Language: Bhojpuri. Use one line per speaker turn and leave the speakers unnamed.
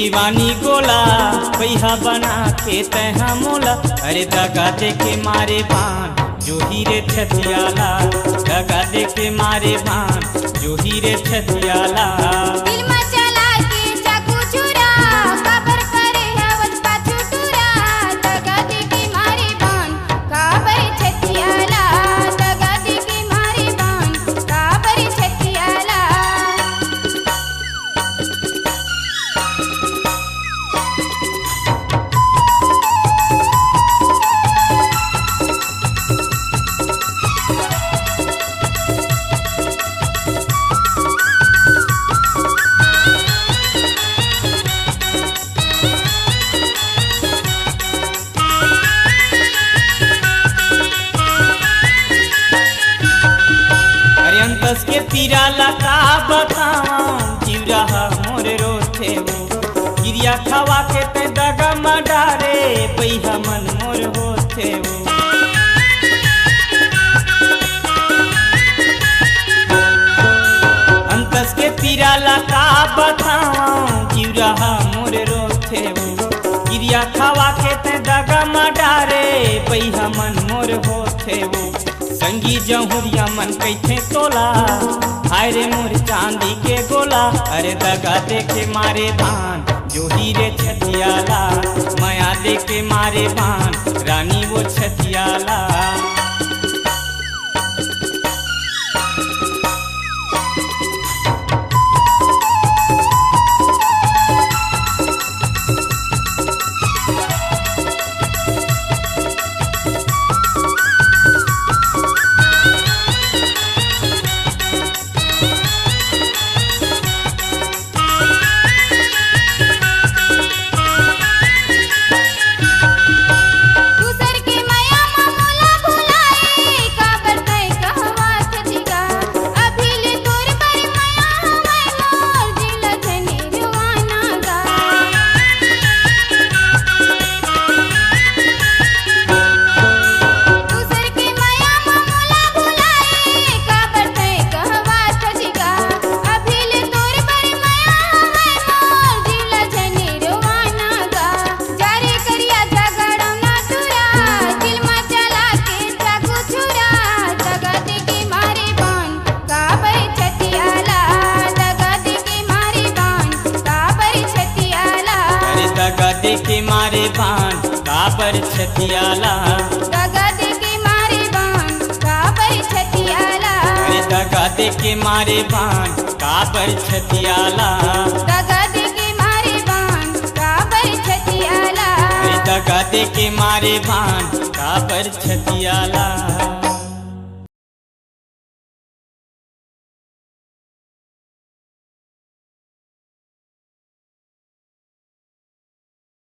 दीवानी गोला पैहा बना के तैहा मोला। अरे दगा दे के मारे बान जो हीरे छतियाला, दगा दे के मारे बान जो हीरे छतियाला। अंतस के पीराला का बताऊं जीव रहा मोर रोथे वो। गिरिया खवा के ते दगा मडारे पैहा मन मोर होथे वो। अंतस के पीराला का बताऊं जीव रहा मोर रोथे वो। गिरिया खवा के ते दगा मडारे पैहा मन मोर होथे वो। संगी जहुरिया मन कैथे तोला, हाय रे मोर चांदी के गोला। अरे दगा दे के मारे बान जो हीरे छतियाला, माया दे के मारे बान रानी वो छतियाला। दगा दे के मारे बान काबर छतियाला,
दगा दे के मारे बान काबर छतियाला।
अरे दगा दे के मारे बान काबर छतियाला,
दगा दे के मारे बान काबर छतियाला।
अरे दगा दे के मारे बान काबर छतियाला।